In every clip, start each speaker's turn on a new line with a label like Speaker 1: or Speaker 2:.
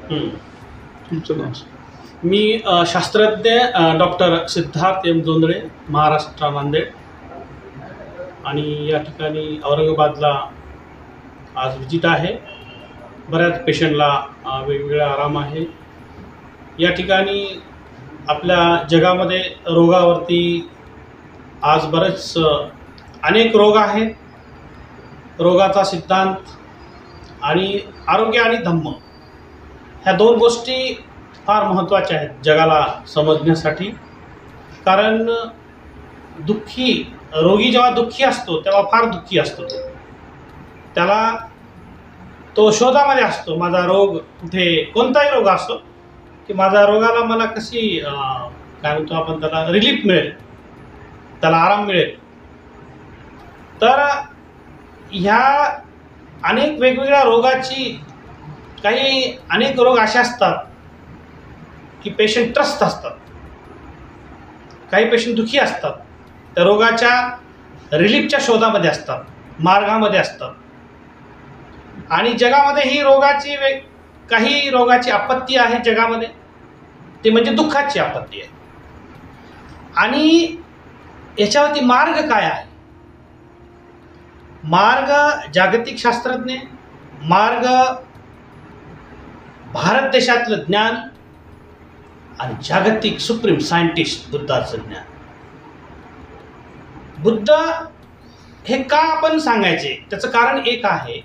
Speaker 1: तुमचं नाव?
Speaker 2: मी शास्त्रज्ञ doctor Siddharth M Jondhale, Maharashtra, Nanded. आणि या ठिकाणी औरंगाबादला आज विजिट आहे. बऱ्याच पेशंटला वेगवेगळा आराम आहे. या ठिकाणी आपल्या जगामध्ये रोगावरती आज बरेच अनेक रोग आहेत. रोगाचा सिद्धांत आणि आरोग्य आणि धम्म ह्या दोन गोष्टी फार महत्त्वाच्या आहेत जगाला समजण्यासाठी. कारण रोगी जेव्हा दुःखी असतो तेव्हा फार दुःखी असतो. त्याला तो शोधामध्ये असतो, माझा रोग कुठे, कोणताही रोग असतो की माझ्या रोगाला मला कशी काय म्हणतो आपण त्याला रिलीफ मिळेल, त्याला आराम मिळेल. तर ह्या अनेक वेगवेगळ्या रोगाची अनेक रोग असे असतात की पेशंट त्रस्त असतात, काही पेशंट दुःखी असतात, त्या रोगाच्या रिलीफच्या शोधामध्ये असतात, मार्गामध्ये असतात. आणि जगामध्ये ही काही रोगाची आपत्ती आहे जगामध्ये, ते म्हणजे दुःखाची आपत्ती आहे. आणि याच्यावरती मार्ग काय आहे? मार्ग जागतिक शास्त्रज्ञ, मार्ग भारत देशातलं ज्ञान आणि जागतिक सुप्रीम सायंटिस्ट बुद्धाचं ज्ञान. बुद्ध हे का आपण सांगायचे, त्याचं कारण एक आहे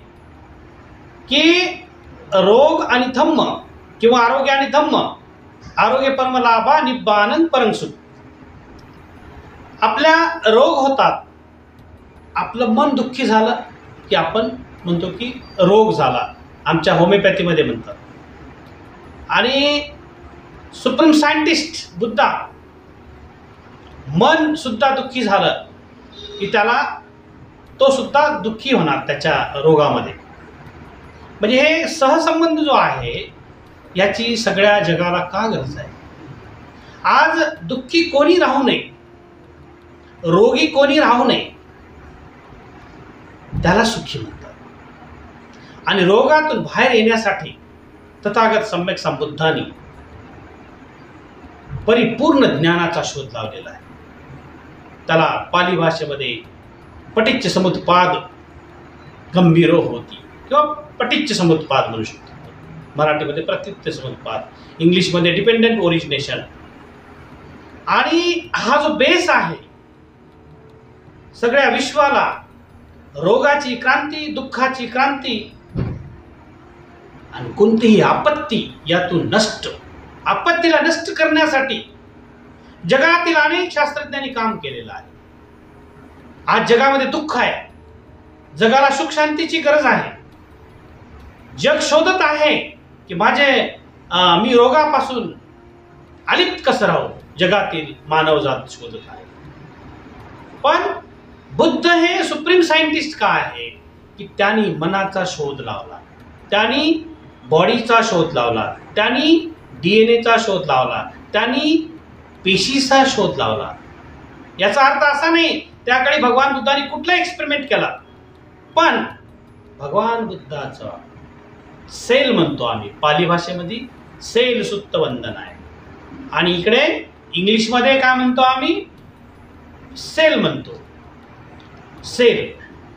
Speaker 2: की रोग आणि धम्म किंवा आरोग्य आणि धम्म, आरोग्य परम लाभा निब्बानंद परमसुख. आपल्या रोग होतात, आपलं मन दुःखी झालं की आपण म्हणतो की रोग झाला, आमच्या होमिओपॅथीमध्ये म्हणतात. आणि सुप्रीम सायंटिस्ट बुद्धा, मन सुद्धा दुःखी झालं की तो सुद्धा दुःखी होणार त्याच्या रोगामध्ये. म्हणजे हे सहसंबंध जो आहे याची सगळ्या जगाला का गरज आहे? आज दुःखी कोणी राहू नये, रोगी कोणी राहू नये, त्याला सुखी म्हणतात. आणि रोगातून बाहेर येण्यासाठी तथागत सम्यक संबुद्धांनी परिपूर्ण ज्ञानाचा शोध लावलेला आहे. त्याला पाली भाषेमध्ये पटिच्च समुत्पाद गंभीरो होती किंवा पटिच्च समुत्पाद म्हणू शकतो. मराठीमध्ये प्रत्युत्तर समुत्पाद, इंग्लिशमध्ये डिपेंडंट ओरिजिनेशन. आणि हा जो बेस आहे सगळ्या विश्वाला, रोगाची क्रांती, दुःखाची क्रांती आणि कोणतीही आपत्ती यातून आपत्तीला नष्ट करण्यासाठी जगातील अनेक शास्त्रज्ञांनी काम केलेलं आहे. आज जगामध्ये दुःख आहे, जगाला सुख शांतीची गरज आहे. जग शोधत आहे की मी रोगापासून अलिप्त कसं राहू, जगातील मानवजात शोधत आहे. पण बुद्ध हे सुप्रीम सायंटिस्ट का आहे की त्यांनी मनाचा शोध लावला, त्यांनी बॉडीचा शोध लावला, त्यांनी DNA शोध लावला, त्यांनी पेशीचा शोध लावला. याचा अर्थ असा नाही त्याकडे भगवान बुद्धांनी कुठला एक्सपेरिमेंट केला, पण भगवान बुद्धाचा सेल म्हणतो आम्ही, पाली भाषेमध्ये सेल सुत्त वंदन आहे. आणि इकडे इंग्लिशमध्ये काय म्हणतो आम्ही, सेल म्हणतो. सेल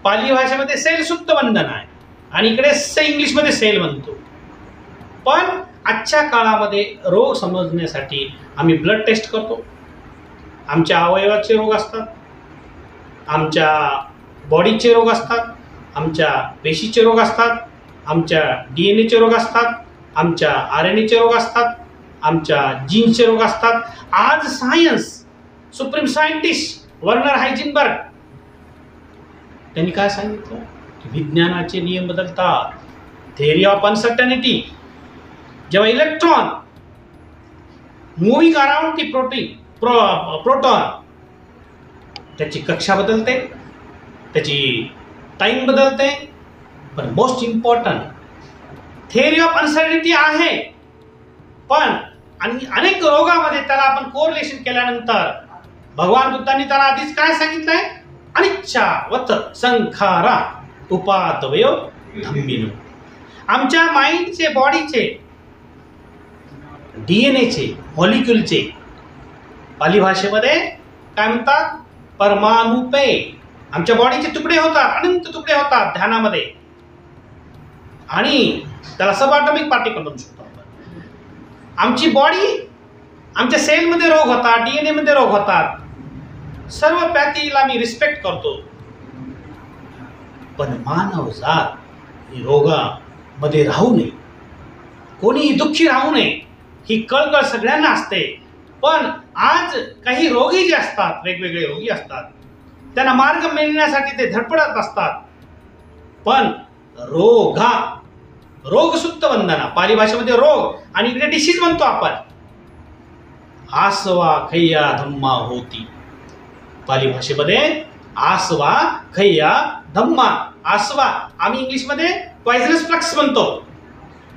Speaker 2: पाली भाषेमध्ये सेल सुत्त वंदन आहे आणि इकडे इंग्लिशमध्ये सेल म्हणतो. पण आजच्या काळामध्ये रोग समजण्यासाठी आम्ही ब्लड टेस्ट करतो. आमच्या अवयवाचे रोग असतात, आमच्या बॉडीचे रोग असतात, आमच्या पेशीचे रोग असतात, आमच्या DNA रोग असतात, आमच्या RNA रोग असतात, आमच्या जीनचे रोग असतात. आज science, supreme scientist Werner Heisenberg त्यांनी काय सांगितलं की विज्ञानाचे नियम बदलतात. थेअरी ऑफ अनसर्टनिटी, जेव्हा electron moving around the proton त्याची कक्षा बदलते, त्याची टाइम बदलते. पण most important theory of uncertainty आहे. पण आणि अनेक रोगामध्ये त्याला आपण कोरिलेशन केल्यानंतर भगवान बुद्धांनी त्याला आधीच काय सांगितलंय, अनिच्छावत संखारा उपातवयो धम्मिनो. आमच्या माइंडचे, बॉडीचे डीएनएचे मॉलिक्युलचे पाली भाषेमध्ये काय म्हणतात, परमाणुपे. आमच्या बॉडीचे तुकडे होतात, अनंत तुकडे होतात ध्यानामध्ये, आणि त्याला सबॲटॉमिक पार्टिकल म्हणू शकतो आपण. आमची बॉडी, आमच्या सेलमध्ये रोग होतात, डीएनए मध्ये रोग होतात. सर्व पॅथीला मी रिस्पेक्ट करतो, पण मानव जात ही रोगामध्ये राहू नये, कोणीही दुःखी राहू नये, ही कळकळ सगळ्यांना असते. पण आज काही रोगी जे असतात, वेगवेगळे रोगी असतात, त्यांना मार्ग मिळण्यासाठी ते धडपडत असतात. पण रोगसुक्त वंदना पाली भाषेमध्ये रोग, आणि इकडे डिसीज म्हणतो आपण. आसवा खैया धम्मा होती, पाली भाषेमध्ये आसवा खैया धम्मा. आसवा आम्ही इंग्लिशमध्ये पॉयझनस फ्लक्स म्हणतो,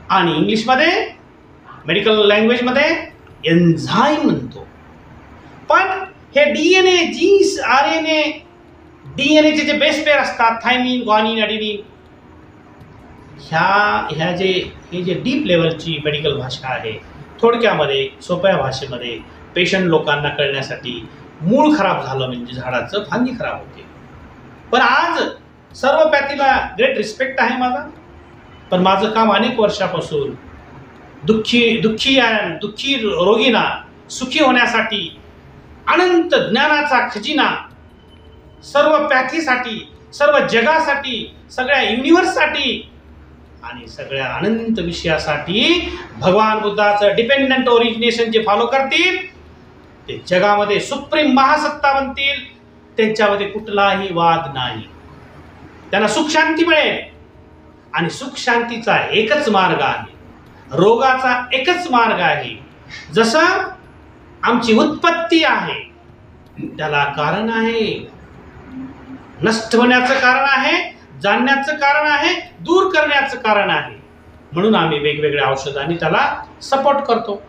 Speaker 2: आणि इंग्लिशमध्ये मेडिकल लँग्वेजमध्ये एन्झाईम म्हणतो. पण हे डीएनए, जीन्स, आरएनए, डीएनएचे जे बेस पेअर असतात, थायमिन, ग्वानिन, ॲडेनिन, हे जे डीप लेवलची मेडिकल भाषा आहे, थोडक्यामध्ये सोप्या भाषेमध्ये पेशंट लोकांना कळण्यासाठी, मूळ खराब झालं म्हणजे झाडाचं फांदी खराब होते. पण आज सर्व पॅथीला ग्रेट रिस्पेक्ट आहे माझा. पण माझं काम अनेक वर्षापासून दुःखी रोगींना सुखी होण्यासाठी, अनंत ज्ञानाचा खजिना सर्व पॅथीसाठी, सर्व जगासाठी, सगळ्या युनिव्हर्ससाठी आणि सगळ्या अनंत विषयासाठी भगवान बुद्धाचं डिपेंडंट ओरिजिनेशन जे फॉलो करतील ते जगामध्ये सुप्रीम महासत्ता बनतील. त्यांच्यामध्ये कुठलाही वाद नाही. त्यांना सुख शांती मिळेल, आणि सुख शांतीचा एकच मार्ग आहे, रोगाचा एकच मार्ग आहे. जसं आमची उत्पत्ती आहे, त्याला कारण आहे, नष्ट होण्याचं कारण आहे, जाणण्याचं कारण आहे, दूर करण्याचं कारण आहे. म्हणून आम्ही वेगवेगळ्या औषधांनी त्याला सपोर्ट करतो.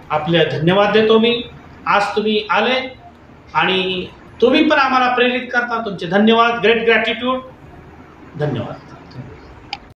Speaker 2: आपले धन्यवाद देतो मी. आज तुम्ही आले आणि तुम्ही पण आम्हाला प्रेरित करता. तुमचे धन्यवाद. Great gratitude. धन्यवाद.